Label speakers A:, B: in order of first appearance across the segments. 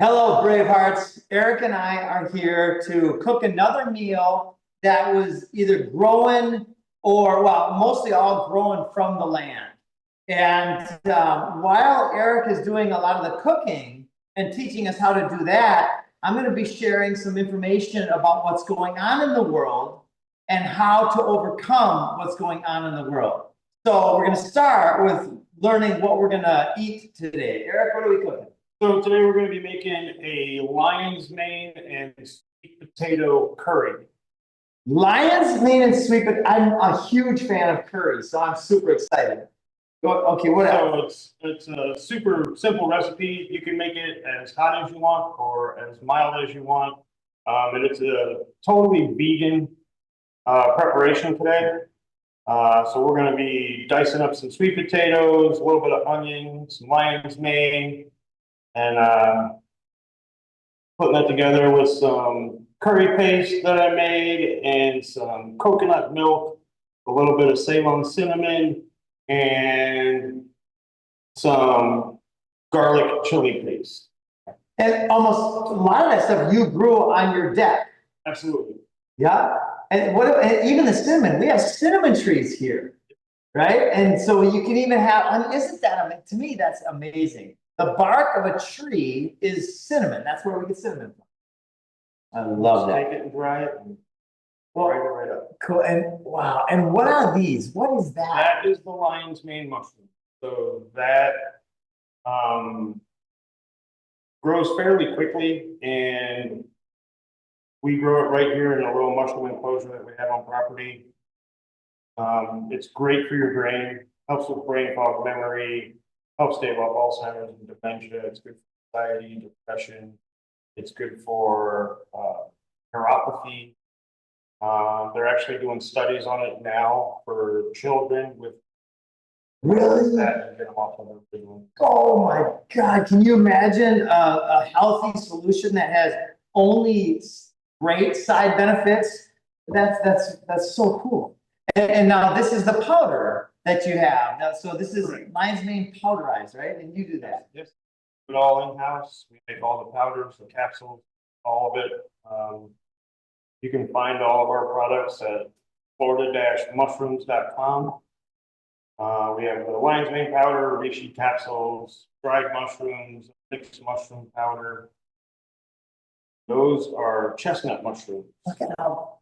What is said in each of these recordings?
A: Hello, Bravehearts. Eric and I are here to cook another meal that was either grown or, well, mostly all grown from the land. And while Eric is doing a lot of the cooking and teaching us how to do that, I'm going to be sharing some information about what's going on in the world and how to overcome what's going on in the world. So we're going to start with learning what we're going to eat today. Eric, what are we cooking?
B: So today we're going to be making a lion's mane and sweet potato curry.
A: Lion's mane and sweet potato. I'm a huge fan of curry, so I'm super excited. Okay, what else?
B: So it's a super simple recipe. You can make it as hot as you want or as mild as you want. And it's a totally vegan preparation today. So we're going to be dicing up some sweet potatoes, a little bit of onion, some lion's mane, and putting that together with some curry paste that I made and some coconut milk, a little bit of Ceylon cinnamon, and some garlic chili paste.
A: And almost a lot of that stuff you grew on your deck.
B: Absolutely.
A: Yeah. And and even the cinnamon, we have cinnamon trees here, right? And so you can even have, I mean, isn't that, to me, that's amazing. The bark of a tree is cinnamon. That's where we get cinnamon from. I love that.
B: Take it and dry it and grind it right up.
A: Cool. And wow. And what are these? What is that?
B: That is the lion's mane mushroom. So that grows fairly quickly, and we grow it right here in a little mushroom enclosure that we have on property. It's great for your brain, helps with brain fog, memory, helps stave off Alzheimer's and dementia. It's good for anxiety, depression. It's good for neuropathy. They're actually doing studies on it now for children with
A: Really?
B: that and get them off of their big one.
A: Oh my God. Can you imagine a healthy solution that has only great side benefits? That's so cool. And now this is the powder that you have. Now, so this is lion's mane powderized, right? And you do that.
B: Yes. Put it all in-house. We make all the powders, the capsules, all of it. You can find all of our products at florida-mushrooms.com. We have the lion's mane powder, reishi capsules, dried mushrooms, mixed mushroom powder. Those are chestnut mushrooms.
A: Look at how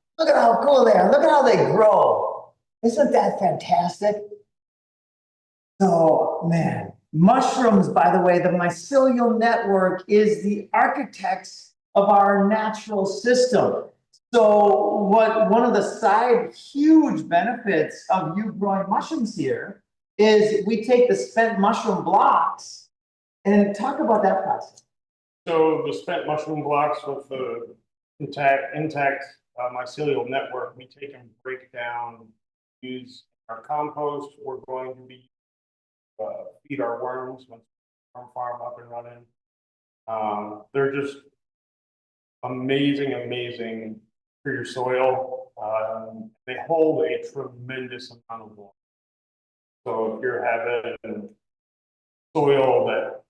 A: cool they are. Look at how they grow. Isn't that fantastic? So, man, mushrooms, by the way, the mycelial network is the architects of our natural system. So one of the huge benefits of you growing mushrooms here is we take the spent mushroom blocks and talk about that process.
B: So the spent mushroom blocks with the intact mycelial network, we take and break down, use our compost. We're going to be feed our worms once our farm up and running. They're just amazing for your soil. They hold a tremendous amount of water. So if you're having soil that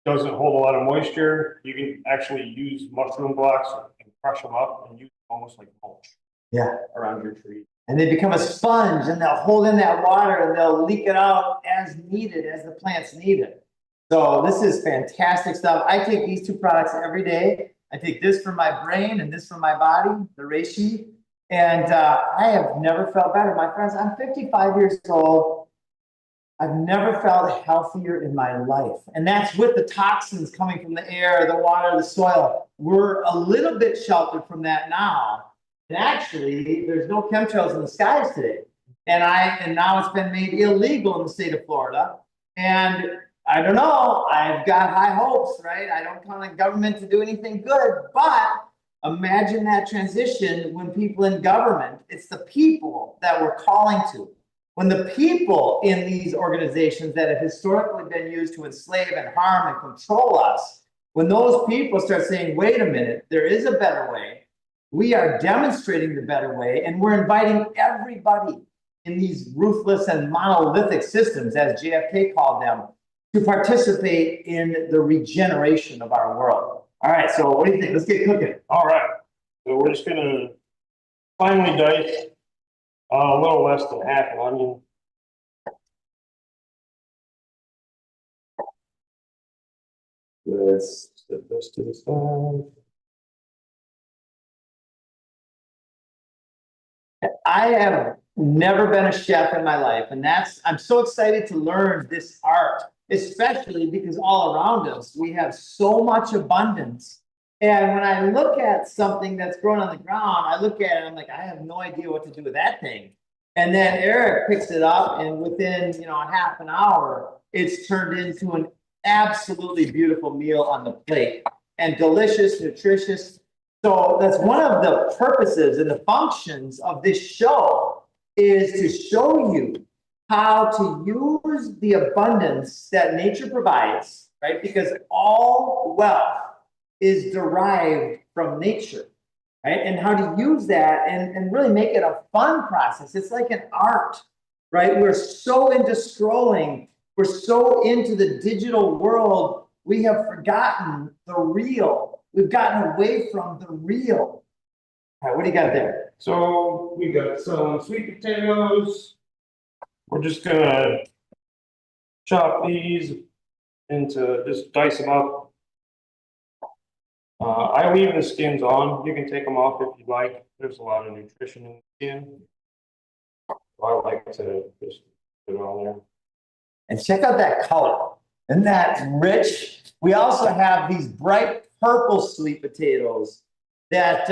B: doesn't hold a lot of moisture, you can actually use mushroom blocks and crush them up and use them almost like mulch.
A: Yeah.
B: Around your tree.
A: And they become a sponge, and they'll hold in that water and they'll leak it out as needed, as the plants need it. So this is fantastic stuff. I take these two products every day. I take this for my brain and this for my body, the reishi. And I have never felt better. My friends, I'm 55 years old. I've never felt healthier in my life. And that's with the toxins coming from the air, the water, the soil. We're a little bit sheltered from that now. And actually, there's no chemtrails in the skies today. And now it's been made illegal in the state of Florida. And I don't know, I've got high hopes, right? I don't count on government to do anything good, but imagine that transition when people in government, it's the people that we're calling to. When the people in these organizations that have historically been used to enslave and harm and control us, when those people start saying, wait a minute, there is a better way, we are demonstrating the better way, and we're inviting everybody in these ruthless and monolithic systems, as JFK called them, to participate in the regeneration of our world. All right, so what do you think? Let's get cooking.
B: All right, so we're just gonna finely dice a little less than half an onion. Let's set this to the side.
A: I have never been a chef in my life, and I'm so excited to learn this art, especially because all around us, we have so much abundance. And when I look at something that's grown on the ground, I look at it, I'm like, I have no idea what to do with that thing. And then Eric picks it up, and within, a half an hour, it's turned into an absolutely beautiful meal on the plate, and delicious, nutritious. So that's one of the purposes and the functions of this show, is to show you how to use the abundance that nature provides, right? Because all wealth is derived from nature, right? And how to use that and really make it a fun process. It's like an art, right? We're so into scrolling. We're so into the digital world. We have forgotten the real. We've gotten away from the real. All right, what do you got there?
B: So we got some sweet potatoes. We're just gonna chop these into, just dice them up. I leave the skins on. You can take them off if you like. There's a lot of nutrition in the skin. So I like to just put it on there.
A: And check out that color. Isn't that rich? We also have these bright purple sweet potatoes that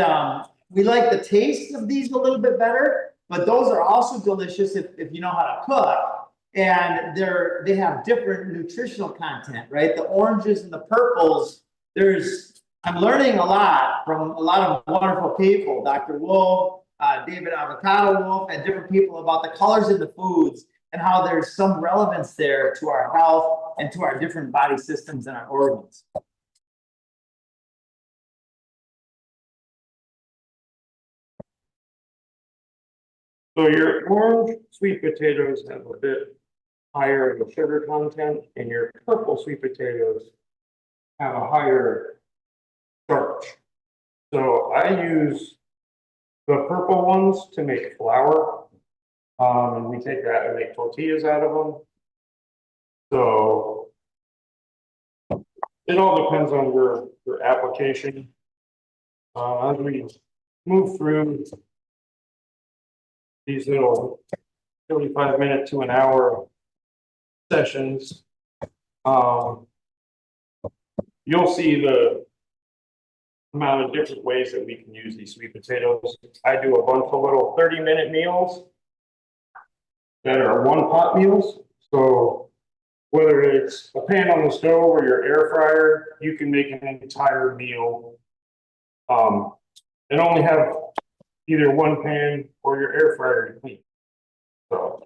A: we like the taste of these a little bit better, but those are also delicious if you know how to cook. And they have different nutritional content, right? The oranges and the purples, I'm learning a lot from a lot of wonderful people, Dr. Wolf, David Avocado Wolf, and different people about the colors in the foods and how there's some relevance there to our health and to our different body systems and our organs.
B: So your orange sweet potatoes have a bit higher of a sugar content, and your purple sweet potatoes have a higher starch. So I use the purple ones to make flour. And we take that and make tortillas out of them. So it all depends on your application. As we move through these little 35-minute to an hour sessions, you'll see the amount of different ways that we can use these sweet potatoes. I do a bunch of little 30-minute meals that are one-pot meals. So whether it's a pan on the stove or your air fryer, you can make an entire meal and only have either one pan or your air fryer to clean. So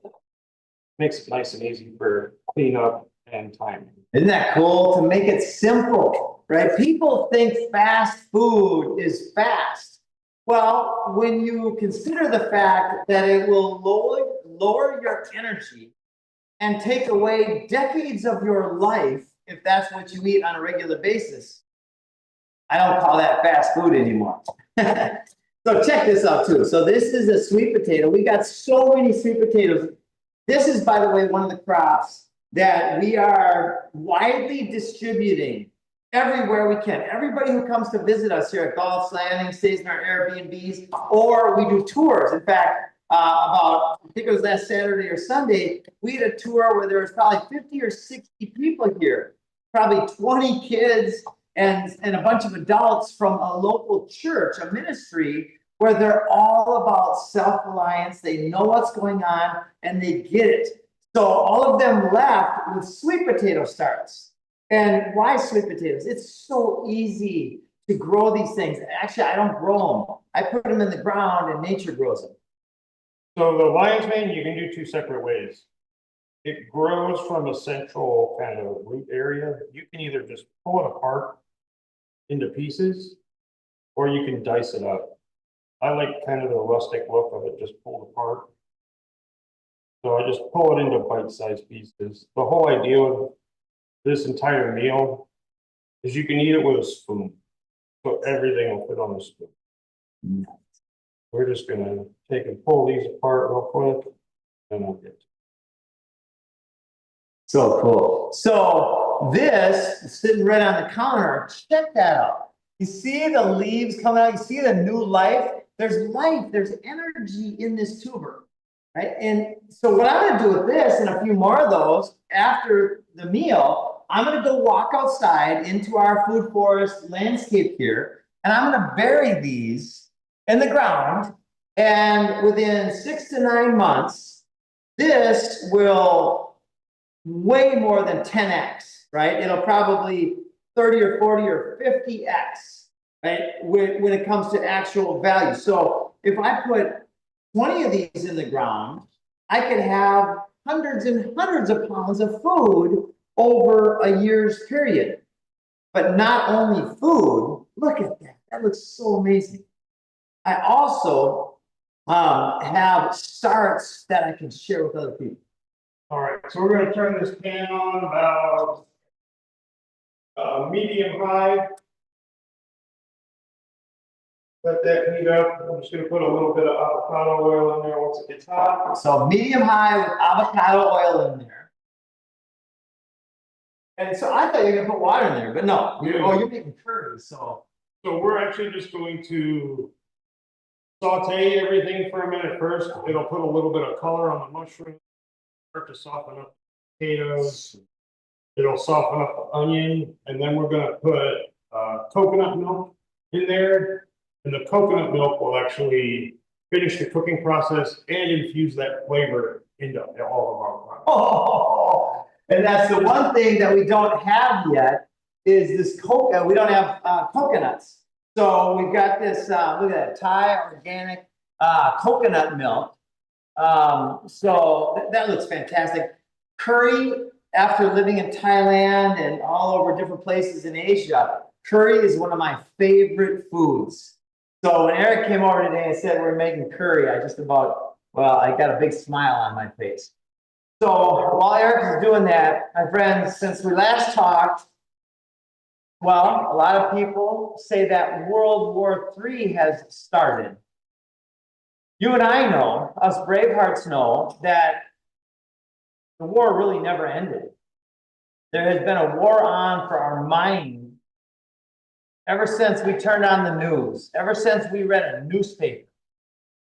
B: makes it nice and easy for cleanup and timing.
A: Isn't that cool? To make it simple, right? People think fast food is fast. Well, when you consider the fact that it will lower your energy and take away decades of your life, if that's what you eat on a regular basis, I don't call that fast food anymore. So check this out too. So this is a sweet potato. We got so many sweet potatoes. This is, by the way, one of the crops that we are widely distributing everywhere we can. Everybody who comes to visit us here at Gulf Landing stays in our Airbnbs, or we do tours. In fact, I think it was last Saturday or Sunday, we had a tour where there was probably 50 or 60 people here, probably 20 kids and a bunch of adults from a local church, a ministry, where they're all about self-reliance. They know what's going on and they get it. So all of them left with sweet potato starts. And why sweet potatoes? It's so easy to grow these things. Actually, I don't grow them. I put them in the ground and nature grows them.
B: So the lion's mane, you can do two separate ways. It grows from a central kind of root area. You can either just pull it apart into pieces, or you can dice it up. I like kind of the rustic look of it, just pulled apart. So I just pull it into bite-sized pieces. The whole idea of this entire meal is you can eat it with a spoon. So everything will fit on the spoon. We're just gonna take and pull these apart real quick. And we'll get.
A: So cool. So this sitting right on the counter, check that out. You see the leaves coming out, you see the new life. There's life, there's energy in this tuber, right? And so what I'm gonna do with this and a few more of those after the meal, I'm gonna go walk outside into our food forest landscape here, and I'm gonna bury these in the ground. And within 6 to 9 months, this will way more than 10x, right? It'll probably 30 or 40 or 50x, right? When it comes to actual value. So if I put 20 of these in the ground, I could have hundreds and hundreds of pounds of food over a year's period. But not only food, look at that. That looks so amazing. I also have starts that I can share with other people.
B: All right, so we're gonna turn this pan on about medium high. Let that heat up. I'm just gonna put a little bit of avocado oil in there once it gets hot.
A: So medium high with avocado oil in there. And so I thought you were gonna put water in there, but no. You're making curry, so.
B: So we're actually just going to saute everything for a minute first. It'll put a little bit of color on the mushroom, start to soften up the potatoes. It'll soften up the onion, and then we're gonna put coconut milk in there. And the coconut milk will actually finish the cooking process and infuse that flavor into all of our products.
A: Oh, and that's the one thing that we don't have yet is this coconut. We don't have coconuts. So we've got this, look at that, Thai organic coconut milk. So that looks fantastic. Curry, after living in Thailand and all over different places in Asia, curry is one of my favorite foods. So when Eric came over today and said we're making curry, I got a big smile on my face. So while Eric is doing that, my friends, since we last talked, well, a lot of people say that World War III has started. You and I know, us Bravehearts know, that the war really never ended. There has been a war on for our mind ever since we turned on the news, ever since we read a newspaper,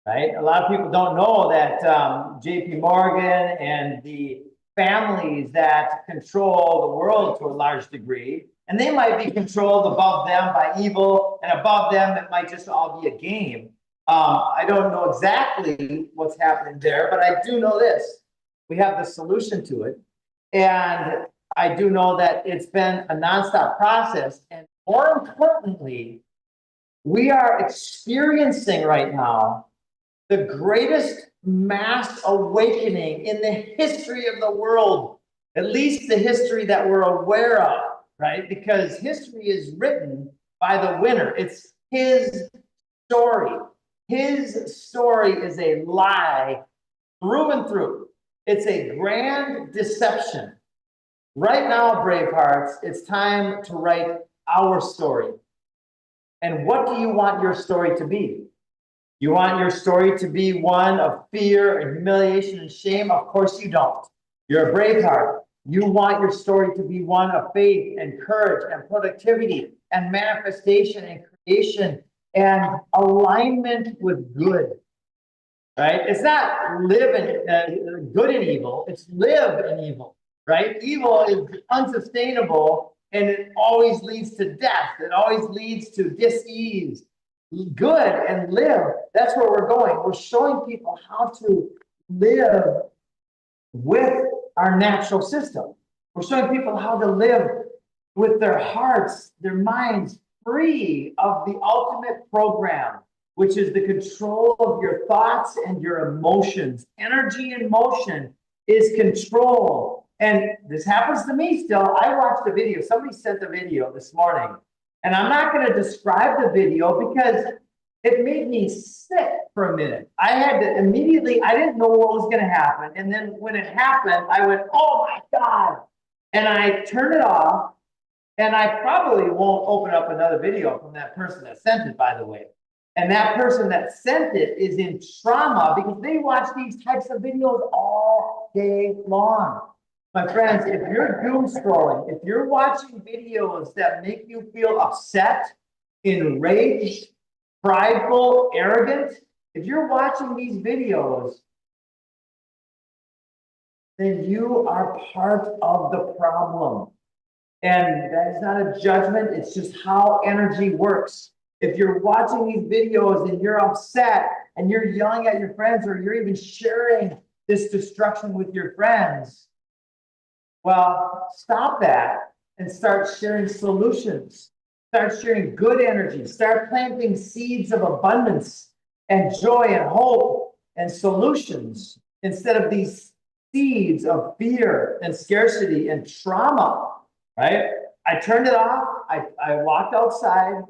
A: right? A lot of people don't know that JP Morgan and the families that control the world to a large degree, and they might be controlled above them by evil, and above them it might just all be a game. I don't know exactly what's happening there, but I do know this. We have the solution to it. And I do know that it's been a nonstop process. And more importantly, we are experiencing right now the greatest mass awakening in the history of the world, at least the history that we're aware of, right? Because history is written by the winner. It's his story. His story is a lie through and through. It's a grand deception. Right now, Bravehearts, it's time to write our story. And what do you want your story to be? You want your story to be one of fear and humiliation and shame? Of course you don't. You're a Braveheart. You want your story to be one of faith and courage and productivity and manifestation and creation and alignment with good, right? It's not live in good and evil. It's live in evil, right? Evil is unsustainable and it always leads to death. It always leads to dis-ease. Good and live, that's where we're going. We're showing people how to live with our natural system. We're showing people how to live with their hearts, their minds free of the ultimate program, which is the control of your thoughts and your emotions. Energy in motion is control. And this happens to me still. I watched a video. Somebody sent a video this morning. And I'm not going to describe the video because it made me sick for a minute. I had to immediately, I didn't know what was going to happen. And then when it happened, I went, oh my God. And I turned it off. And I probably won't open up another video from that person that sent it, by the way. And that person that sent it is in trauma because they watch these types of videos all day long. My friends, if you're doom scrolling, if you're watching videos that make you feel upset, enraged, prideful, arrogant, if you're watching these videos, then you are part of the problem. And that is not a judgment, it's just how energy works. If you're watching these videos and you're upset and you're yelling at your friends or you're even sharing this destruction with your friends, well, stop that and start sharing solutions. Start sharing good energy. Start planting seeds of abundance and joy and hope and solutions instead of these seeds of fear and scarcity and trauma, right? I turned it off. I walked outside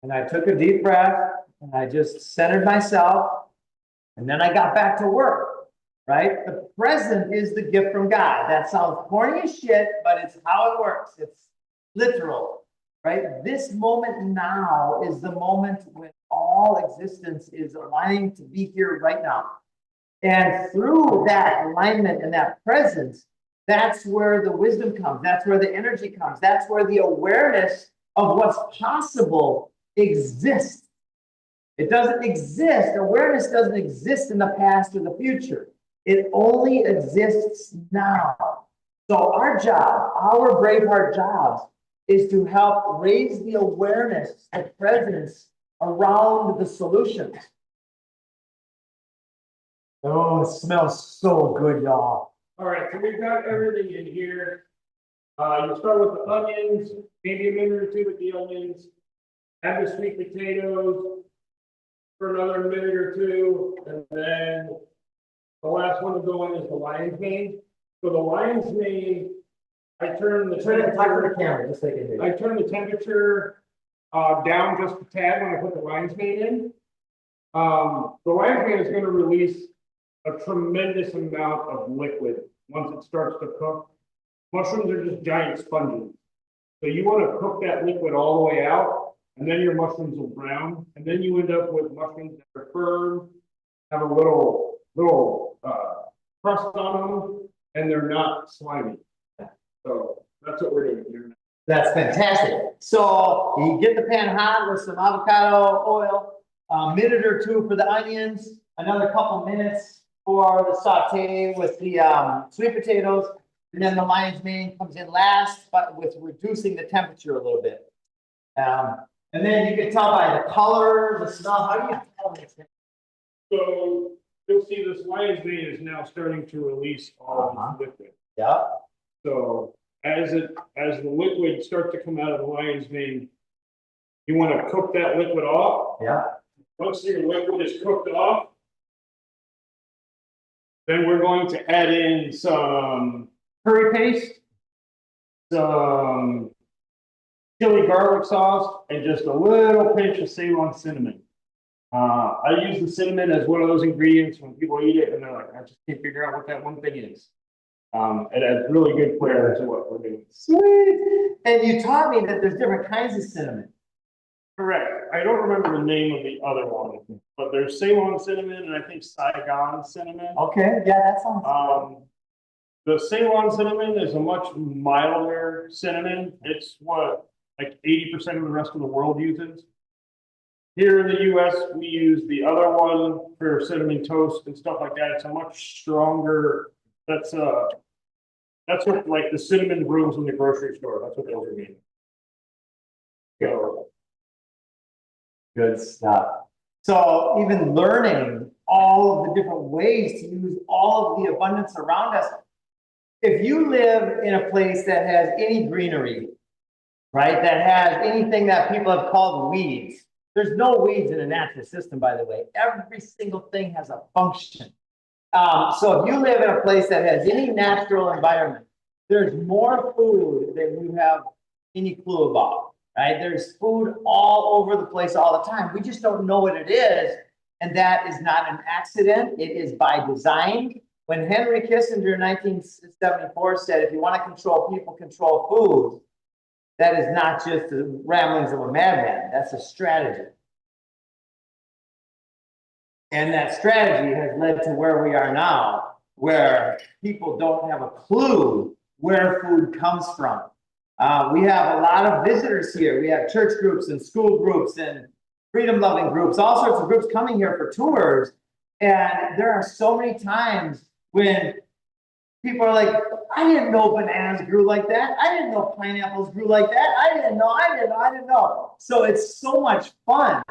A: and I took a deep breath and I just centered myself. And then I got back to work, right? The present is the gift from God. That sounds corny as shit, but it's how it works. It's literal, right? This moment now is the moment when all existence is aligning to be here right now. And through that alignment and that presence, that's where the wisdom comes. That's where the energy comes. That's where the awareness of what's possible exists. It doesn't exist. Awareness doesn't exist in the past or the future. It only exists now. So our job, our Braveheart jobs, is to help raise the awareness and presence around the solutions. Oh, it smells so good, y'all.
B: All right, so we've got everything in here. You start with the onions, maybe a minute or two with the onions. Add the sweet potatoes for another minute or two, and then the last one to go in is the lion's mane. So the lion's mane, I turn the
A: camera, just like it is.
B: I turn the temperature down just a tad when I put the lion's mane in. The lion's mane is going to release a tremendous amount of liquid once it starts to cook. Mushrooms are just giant sponges. So you want to cook that liquid all the way out, and then your mushrooms will brown, and then you end up with mushrooms that are firm, have a little crust on them, and they're not slimy. So that's what we're doing here.
A: That's fantastic. So you get the pan hot with some avocado oil, a minute or two for the onions, another couple minutes for the saute with the sweet potatoes, and then the lion's mane comes in last, but with reducing the temperature a little bit. And then you can tell by the color, the smell. How do you tell this?
B: So you'll see this lion's mane is now starting to release all this liquid.
A: Yeah.
B: So as the liquid starts to come out of the lion's mane, you want to cook that liquid off.
A: Yeah.
B: Once your liquid is cooked off, then we're going to add in some curry paste, some chili garlic sauce, and just a little pinch of Ceylon cinnamon. I use the cinnamon as one of those ingredients when people eat it and they're like, I just can't figure out what that one thing is. It adds really good flavor to what we're doing.
A: Sweet. And you taught me that there's different kinds of cinnamon.
B: Correct. I don't remember the name of the other one, but there's Ceylon cinnamon and I think Saigon cinnamon.
A: Okay, yeah, that sounds
B: The Ceylon cinnamon is a much milder cinnamon. It's what, like 80% of the rest of the world uses. Here in the US, we use the other one for cinnamon toast and stuff like that. It's a much stronger, that's what like the cinnamon brooms in the grocery store. That's what those are mean. So
A: good stuff. So even learning all of the different ways to use all of the abundance around us. If you live in a place that has any greenery, right, that has anything that people have called weeds, there's no weeds in a natural system, by the way. Every single thing has a function. So if you live in a place that has any natural environment, there's more food than you have any clue about, right? There's food all over the place all the time. We just don't know what it is. And that is not an accident. It is by design. When Henry Kissinger in 1974 said, if you want to control people, control food, that is not just the ramblings of a madman. That's a strategy. And that strategy has led to where we are now, where people don't have a clue where food comes from. We have a lot of visitors here. We have church groups and school groups and freedom-loving groups, all sorts of groups coming here for tours. And there are so many times when people are like, I didn't know bananas grew like that. I didn't know pineapples grew like that. I didn't know. So it's so much fun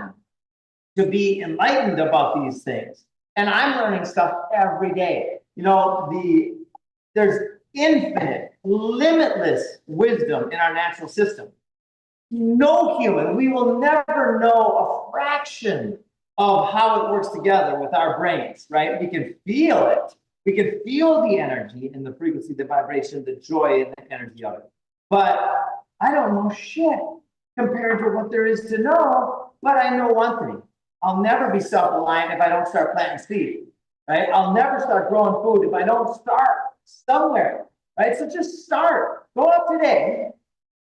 A: to be enlightened about these things. And I'm learning stuff every day. You know, there's infinite, limitless wisdom in our natural system. No human, we will never know a fraction of how it works together with our brains, right? We can feel it. We can feel the energy and the frequency, the vibration, the joy and the energy of it. But I don't know shit compared to what there is to know. But I know one thing. I'll never be self-reliant if I don't start planting seeds, right? I'll never start growing food if I don't start somewhere, right? So just start. Go out today.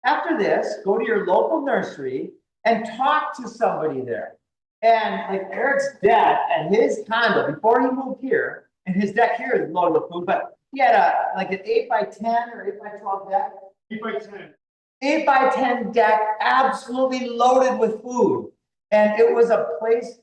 A: After this, go to your local nursery and talk to somebody there. And like Eric's dad at his condo, before he moved here, and his deck here is loaded with food, but he had like an 8x10 or 8x12 deck.
B: 8x10.
A: 8x10 deck, absolutely loaded with food. And it was a place,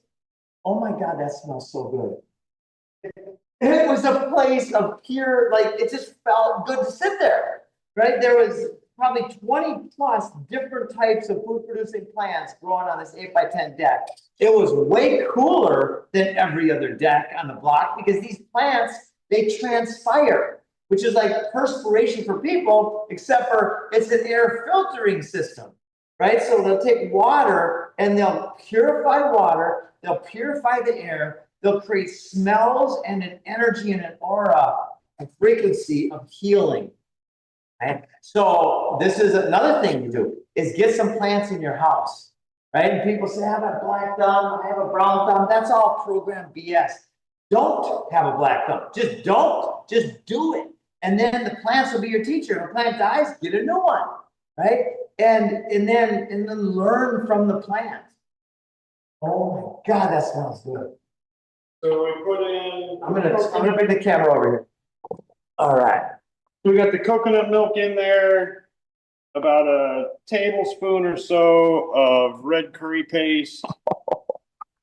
A: oh my God, that smells so good. It was a place of pure, like, it just felt good to sit there, right? There was probably 20 plus different types of food producing plants growing on this 8x10 deck. It was way cooler than every other deck on the block because these plants, they transpire, which is like perspiration for people, except for it's an air filtering system, right? So they'll take water and they'll purify water, they'll purify the air, they'll create smells and an energy and an aura, a frequency of healing. Right? So this is another thing you do, is get some plants in your house, right? And people say, I have a black thumb, I have a brown thumb. That's all programmed BS. Don't have a black thumb. Just don't. Just do it. And then the plants will be your teacher. If a plant dies, get a new one, right? And then learn from the plant. Oh my God, that smells good.
B: So we put in.
A: I'm gonna bring the camera over here. All right.
B: We got the coconut milk in there, about a tablespoon or so of red curry paste,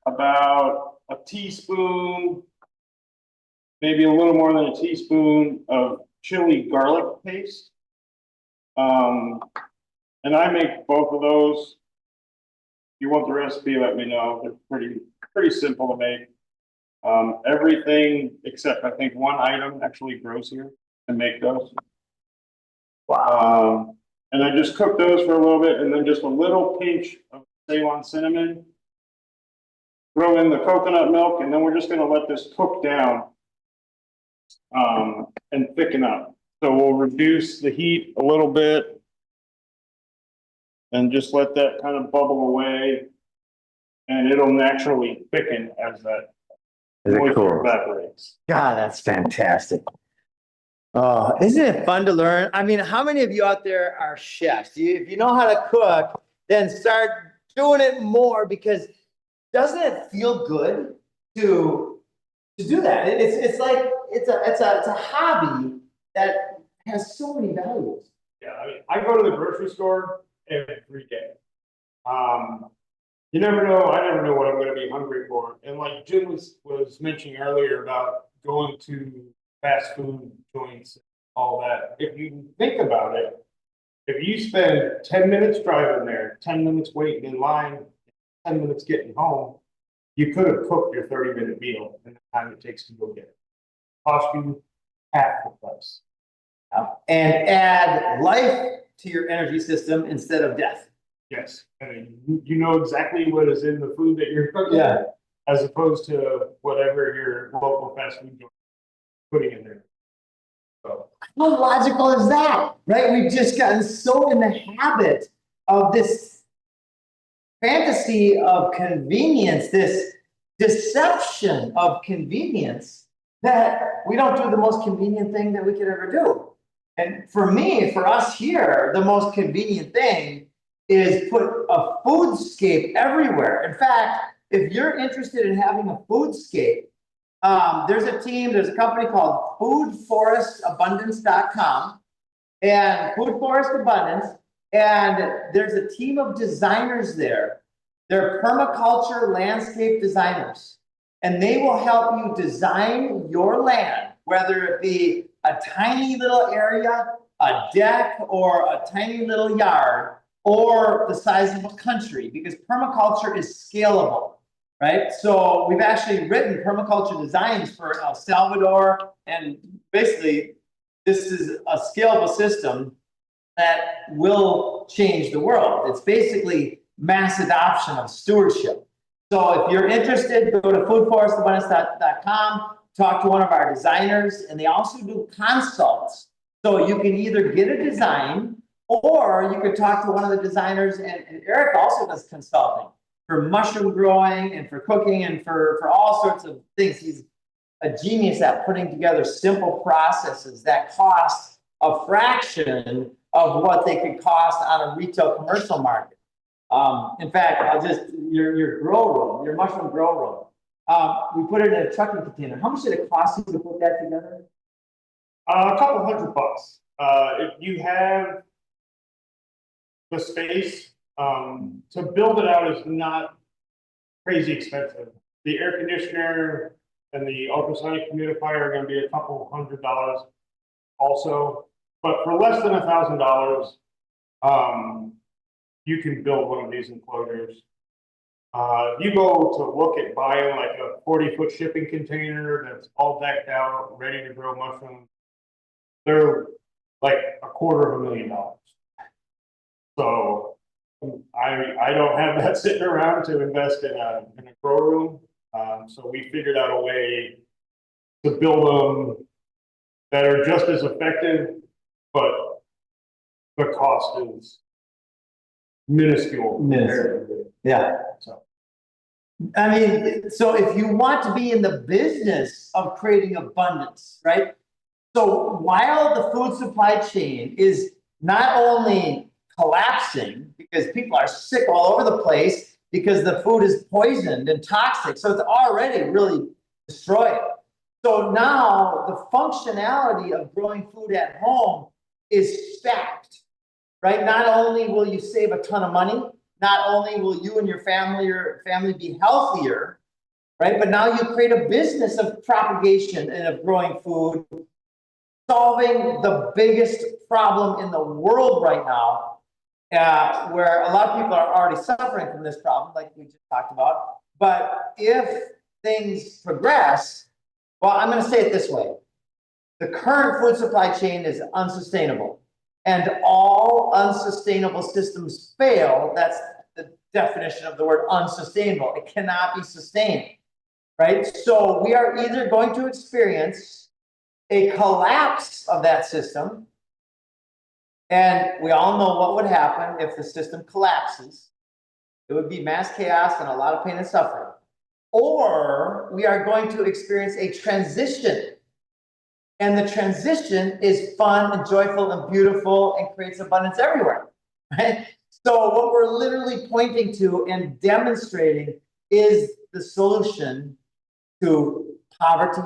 B: about a teaspoon, maybe a little more than a teaspoon of chili garlic paste. And I make both of those. If you want the recipe, let me know. They're pretty simple to make. Everything except I think one item actually grows here to make those.
A: Wow.
B: And I just cook those for a little bit and then just a little pinch of Ceylon cinnamon. Throw in the coconut milk and then we're just going to let this cook down and thicken up. So we'll reduce the heat a little bit and just let that kind of bubble away and it'll naturally thicken as that moisture evaporates.
A: God, that's fantastic. Oh, isn't it fun to learn? I mean, how many of you out there are chefs? If you know how to cook, then start doing it more because doesn't it feel good to do that? It's like it's a hobby that has so many values.
B: Yeah, I mean, I go to the grocery store every day. You never know. I never know what I'm going to be hungry for. And like Jim was mentioning earlier about going to fast food joints, all that. If you think about it, if you spend 10 minutes driving there, 10 minutes waiting in line, 10 minutes getting home, you could have cooked your 30-minute meal in the time it takes to go get it. Cost you half the price.
A: And add life to your energy system instead of death.
B: Yes, and you know exactly what is in the food that you're cooking, as opposed to whatever your local fast food joint putting in there. So
A: how logical is that, right? We've just gotten so in the habit of this fantasy of convenience, this deception of convenience, that we don't do the most convenient thing that we could ever do. And for us here, the most convenient thing is put a foodscape everywhere. In fact, if you're interested in having a foodscape, there's a company called foodforestabundance.com and Food Forest Abundance, and there's a team of designers there. They're permaculture landscape designers, and they will help you design your land, whether it be a tiny little area, a deck, or a tiny little yard, or the size of a country, because permaculture is scalable, right? So we've actually written permaculture designs for El Salvador, and basically this is a scalable system that will change the world. It's basically mass adoption of stewardship. So if you're interested, go to foodforestabundance.com, talk to one of our designers, and they also do consults. So you can either get a design, or you could talk to one of the designers, and Eric also does consulting for mushroom growing and for cooking and for all sorts of things. He's a genius at putting together simple processes that cost a fraction of what they could cost on a retail commercial market. In fact, your grow room, your mushroom grow room, we put it in a trucking container. How much did it cost you to put that together?
B: A couple $100. If you have the space, to build it out is not crazy expensive. The air conditioner and the ultrasonic humidifier are going to be a couple $100 also, but for less than $1,000, you can build one of these enclosures. If you go to look at buying like a 40-foot shipping container that's all decked out, ready to grow mushrooms, they're like $250,000. So I don't have that sitting around to invest in a grow room. So we figured out a way to build them that are just as effective, but the cost is minuscule.
A: Yeah.
B: So
A: I mean, so if you want to be in the business of creating abundance, right? So while the food supply chain is not only collapsing because people are sick all over the place because the food is poisoned and toxic, so it's already really destroyed. So now the functionality of growing food at home is stacked, right? Not only will you save a ton of money, not only will you and your family be healthier, right? But now you create a business of propagation and of growing food, solving the biggest problem in the world right now, where a lot of people are already suffering from this problem, like we just talked about. But if things progress, well, I'm going to say it this way. The current food supply chain is unsustainable, and all unsustainable systems fail. That's the definition of the word unsustainable. It cannot be sustained, right? So we are either going to experience a collapse of that system, and we all know what would happen if the system collapses. It would be mass chaos and a lot of pain and suffering. Or we are going to experience a transition. And the transition is fun and joyful and beautiful and creates abundance everywhere, right? So what we're literally pointing to and demonstrating is the solution to poverty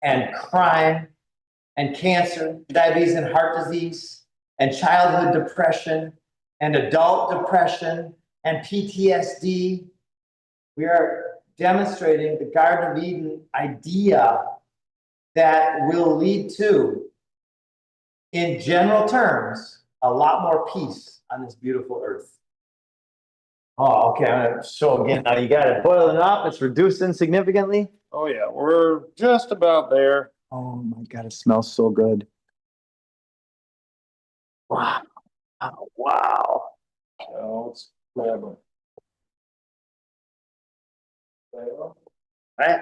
A: and crime and cancer, diabetes and heart disease, and childhood depression and adult depression and PTSD. We are demonstrating the Garden of Eden idea that will lead to, in general terms, a lot more peace on this beautiful earth. Oh, okay, I'm gonna show again. Now you got it boiling up, it's reducing significantly.
B: oh yeah, we're just about there.
A: Oh my God, it smells so good. Wow, oh, wow.
B: So let's grab it.
A: All right, I'm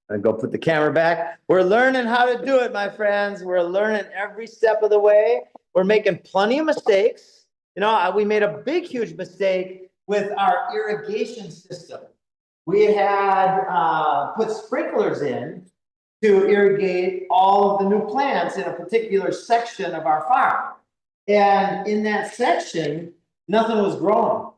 A: gonna go put the camera back. We're learning how to do it, my friends. We're learning every step of the way. We're making plenty of mistakes. You know, we made a big, huge mistake with our irrigation system. We had put sprinklers in, to irrigate all of the new plants in a particular section of our farm. And in that section, nothing was growing.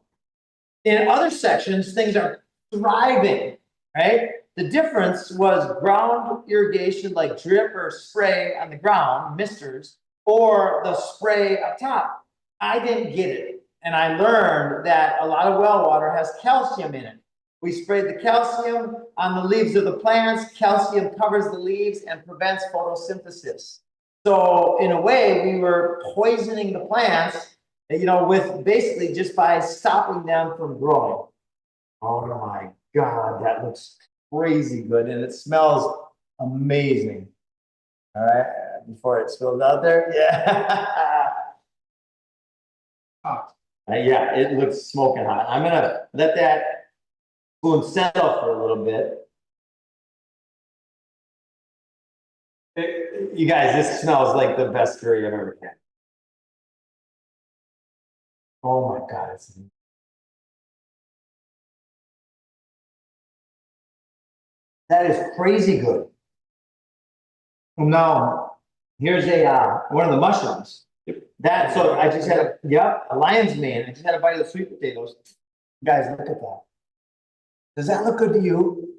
A: In other sections, things are thriving, right? The difference was ground irrigation, like drip or spray on the ground, misters, or the spray up top. I didn't get it. And I learned that a lot of well water has calcium in it. We sprayed the calcium on the leaves of the plants. Calcium covers the leaves and prevents photosynthesis. So in a way, we were poisoning the plants, you know, with basically just by stopping them from growing. Oh my God, that looks crazy good and it smells amazing. All right, before it spills out there, yeah. Yeah, it looks smoking hot. I'm gonna let that spoon settle for a little bit. You guys, this smells like the best curry I've ever had. Oh my God, that is crazy good. Now, here's a one of the mushrooms. That so I just had a lion's mane. I just had a bite of the sweet potatoes. Guys, look at that. Does that look good to you?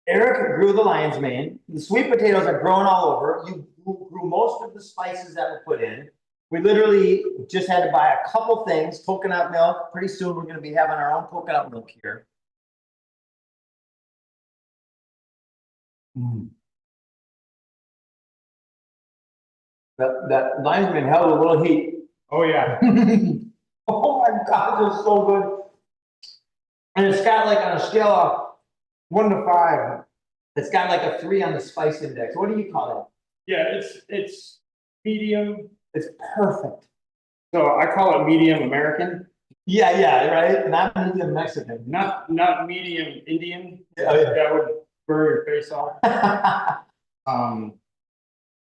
A: Eric grew the lion's mane. The sweet potatoes are growing all over. You grew most of the spices that were put in. We literally just had to buy a couple things, coconut milk. Pretty soon we're going to be having our own coconut milk here. That lion's mane held a little heat.
B: Oh, yeah.
A: Oh my God, it's so good. And it's got like on a scale of 1 to 5, it's got like a 3 on the spice index. What do you call it?
B: Yeah, it's medium.
A: It's perfect.
B: So I call it medium American.
A: Yeah, right? Not medium Mexican.
B: Not medium Indian.
A: Oh, yeah.
B: That would burn your face off.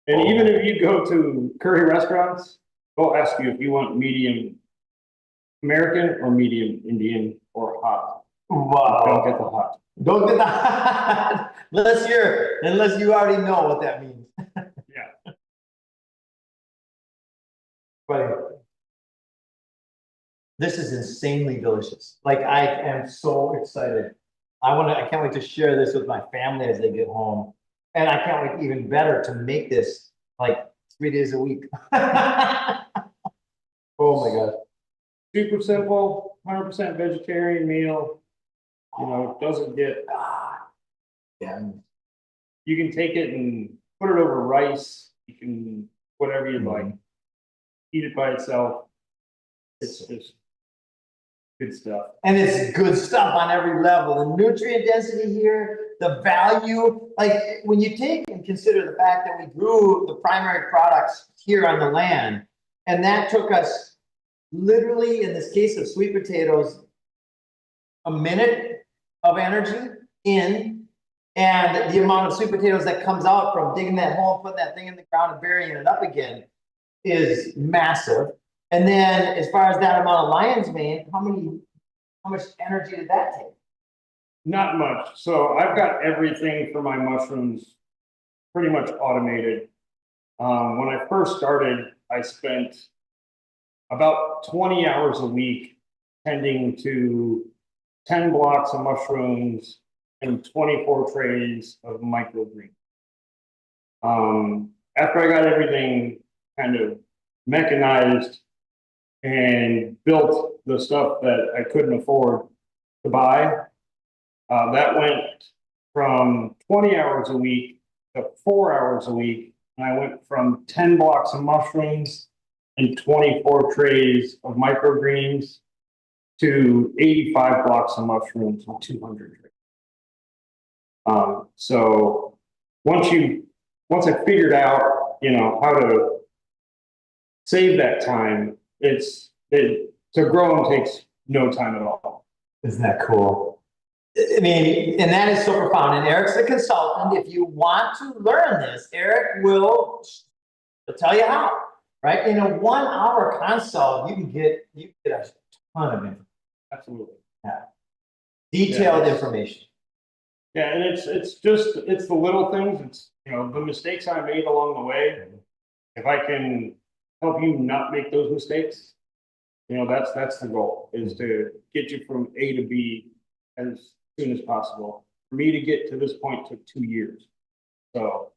B: And even if you go to curry restaurants, they'll ask you if you want medium American or medium Indian or hot.
A: Wow.
B: Don't get the hot.
A: Don't get the hot. Unless you already know what that means.
B: Yeah.
A: But this is insanely delicious. Like I am so excited. I can't wait to share this with my family as they get home. And I can't wait even better to make this like 3 days a week. Oh my God.
B: Super simple, 100% vegetarian meal. You know, it doesn't get.
A: Yeah.
B: You can take it and put it over rice. You can whatever you'd like. Eat it by itself. It's just good stuff.
A: And it's good stuff on every level. The nutrient density here, the value, like when you take and consider the fact that we grew the primary products here on the land, and that took us literally, in this case of sweet potatoes, a minute of energy in, and the amount of sweet potatoes that comes out from digging that hole, putting that thing in the ground and burying it up again is massive. And then as far as that amount of lion's mane, how much energy did that take?
B: Not much. So I've got everything for my mushrooms pretty much automated. When I first started, I spent about 20 hours a week tending to 10 blocks of mushrooms and 24 trays of microgreens. After I got everything kind of mechanized and built the stuff that I couldn't afford to buy, that went from 20 hours a week to 4 hours a week. And I went from 10 blocks of mushrooms and 24 trays of microgreens to 85 blocks of mushrooms and 200 trays. So once I figured out, you know, how to save that time, to grow and takes no time at all.
A: Isn't that cool? I mean, and that is so profound. And Eric's a consultant. If you want to learn this, Eric will tell you how. Right? In a 1 hour consult, you can get a ton of information.
B: Absolutely.
A: Yeah. Detailed information.
B: Yeah, and it's the little things. you know, the mistakes I made along the way, if I can help you not make those mistakes, you know, that's the goal, is to get you from A to B as soon as possible. For me to get to this point took 2 years. So,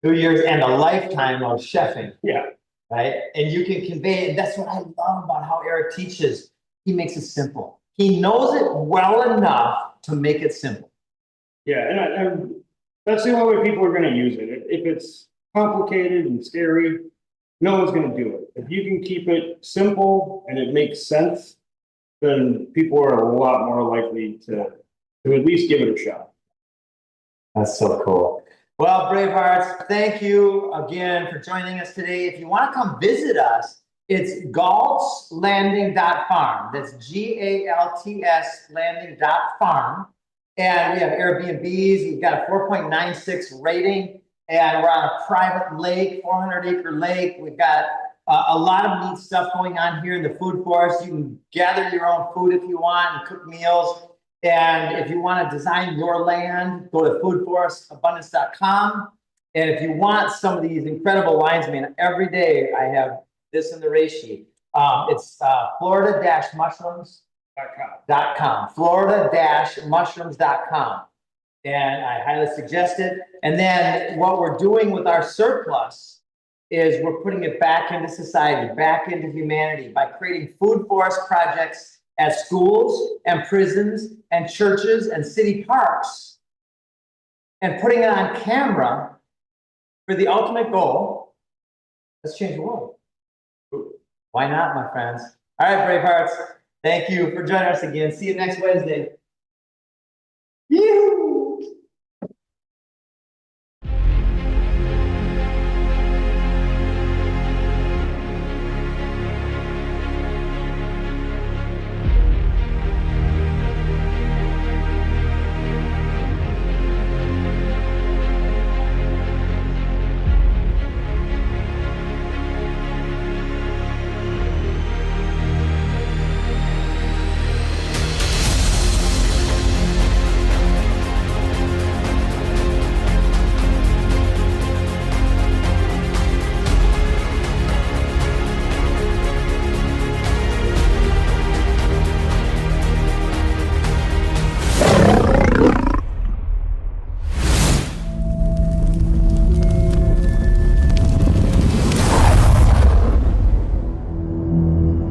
A: 2 years and a lifetime of chefing,
B: yeah,
A: right? And you can convey it. That's what I love about how Eric teaches. He makes it simple. He knows it well enough to make it simple.
B: yeah, and that's the only way people are gonna use it. If it's complicated and scary, no one's gonna do it. If you can keep it simple and it makes sense, then people are a lot more likely to at least give it a shot.
A: That's so cool. Well, Bravehearts, thank you again for joining us today. If you want to come visit us, it's galtslanding.farm. That's GALTS landing.farm. And we have Airbnbs. We've got a 4.96 rating, and we're on a private lake, 400-acre lake. We've got a lot of neat stuff going on here in the food forest. You can gather your own food if you want and cook meals. And if you want to design your land, go to foodforestabundance.com. And if you want some of these incredible wines, man, every day I have this in the race sheet. It's Florida-mushrooms.com. Florida-mushrooms.com. And I highly suggest it. And then what we're doing with our surplus is we're putting it back into society, back into humanity by creating food forest projects at schools and prisons and churches and city parks, and putting it on camera for the ultimate goal. Let's change the world. Why not, my friends? All right, Bravehearts. Thank you for joining us again. See you next Wednesday.